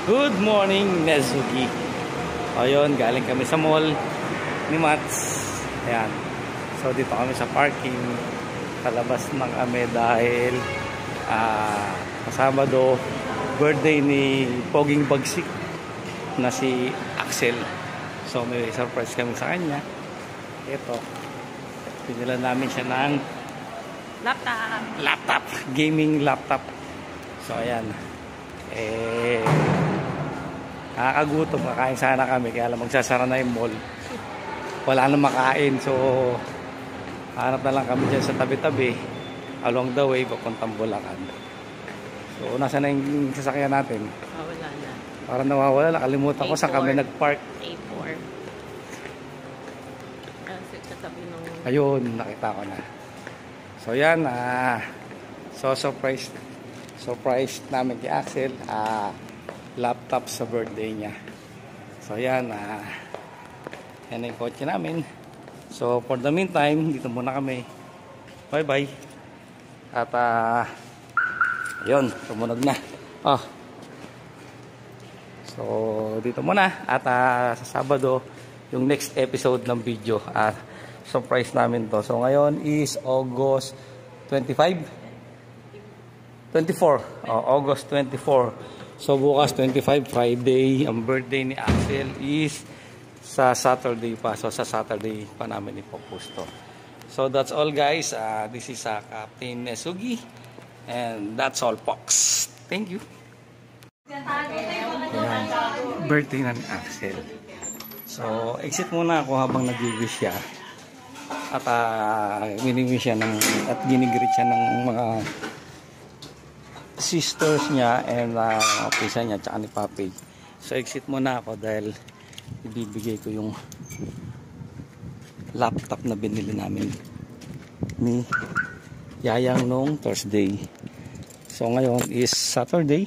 Good morning, Nezuki. Ayun, galing kami sa mall ni Mats. Ayan. So dito kami sa parking. Kalabas ng kami dahil Sabado, birthday ni Poging Bagsik na si Axel. So may surprise kami sa kanya. Ito. Pinila namin siya ng laptop. Gaming laptop. So ayan. Nakakagutom, kakain sana kami kaya lang magsasara na yung mall, wala na makain, so hanap na lang kami dyan sa tabi-tabi along the way papuntang Bulacan. So nasa na yung sasakyan natin? Wala na, parang nawawala, nakalimutan ko saan kami nagpark. A4 ayun, nakita ko na. So yan, so surprise namin kay Axel, laptop sa birthday niya. So yan, yan yung kotse namin. So for the meantime, dito muna kami. Bye bye. At yun, sumunod na. So dito muna. At sa Sabado, yung next episode ng video, surprise namin to. So ngayon is August 24. August 24. So bukas 25, Friday, ang birthday ni Axel is sa Saturday pa. So sa Saturday pa namin ipopost to. So that's all guys. This is Captain Nezuki. And that's all folks. Thank you. Ayan, birthday na ni Axel. So exit muna ako habang nag-wish siya. At mini-wish siya at ginigreet siya ng mga sisters niya and pisa niya tsaka ni Papi. So exit muna ako dahil ibibigay ko yung laptop na binili namin ni Yayang nung Thursday. So ngayon is Saturday.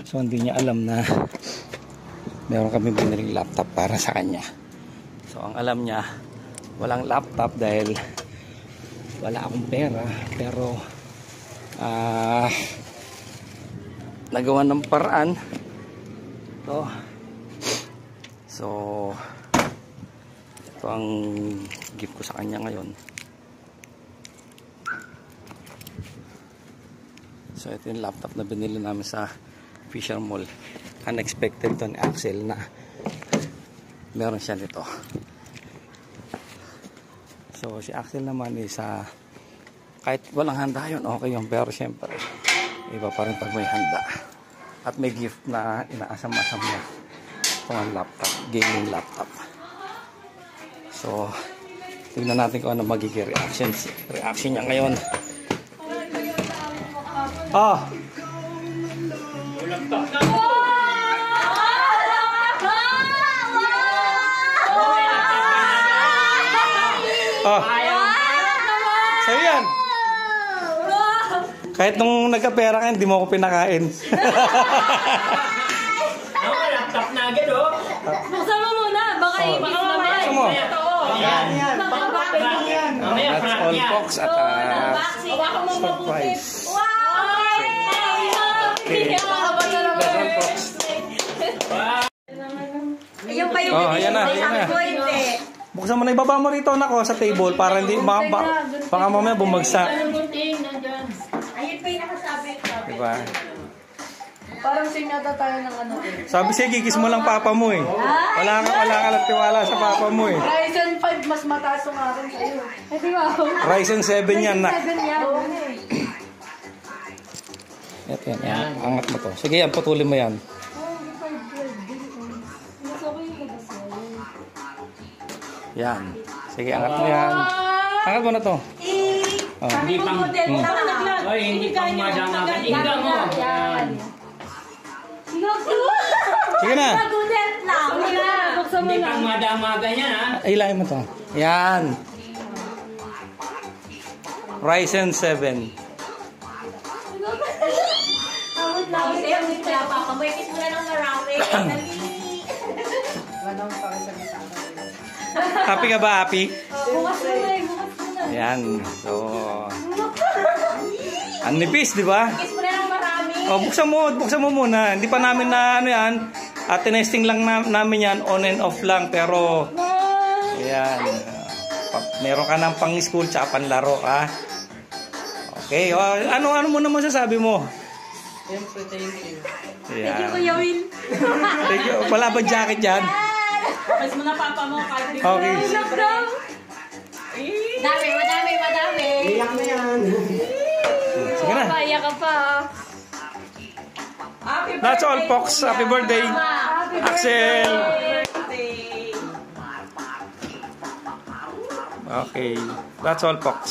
So hindi niya alam na meron kami biniling laptop para sa kanya. So ang alam niya, walang laptop dahil wala akong pera, pero nagawa ng paraan to. So ito ang gift ko sa kanya ngayon. So ito yung laptop na binili namin sa Fisher Mall. Unexpected to ni Axel na meron siya nito. So si Axel naman is kahit walang handa yun, okay yun. Pero syempre, iba pa rin pag may handa. At may gift na inaasam-asam niya. Itong laptop, gaming laptop. So, tignan natin kung ano magiging reaction niya ngayon. So yan. Kahit nung nagkapera ka, hindi mo ako pinakain. Laptop na agad buksan mo muna, baka ibig naman. Yan. That's all folks at surprise. Okay. That's all folks. Ayan na. Buksan mo na, ibaba mo rito nako sa table para hindi baka mamaya bumagsak. Ayun pa yung nakasabi. Diba? Parang sinyata tayo ng ano eh. Sabi siya, gigis mo lang papa mo eh. Wala ka lang tiwala sa papa mo eh. Ryzen 5 mas mataas yung akin sa'yo. Eh di ba? Ryzen 7 yan na. Ryzen 7 yan. Ito yan. Angat mo to. Sige yan, putulin mo yan. Yan. Sige, angat mo yan. Angat mo na to. Hindi pang hindi pang madama. Ingga mo. Sige na. Hindi pang madama ganyan ha. Ilahin mo to. Yan. Ryzen 7. Happy ka ba, Happy? Bukas mo na. Ayan. So, ang nipis, di ba? Kiss mo na ng marami. Oh, buksan mo muna. Hindi pa namin na ano yan. Tinesting lang namin yan, on and off lang. Pero, ayan. Meron ka ng pang-school tsaka panlaro, ha? Okay, ano mo naman sasabi mo? Siyempre, thank you. Ayan. Thank you, Kuya Will. Thank you. Wala ba jacket dyan? Tapos mo na papa mo. Okay. Madami. Iyak na yan. Sige na. Paya ka pa. That's all, Fox. Happy birthday. Axel. Okay. That's all, Fox.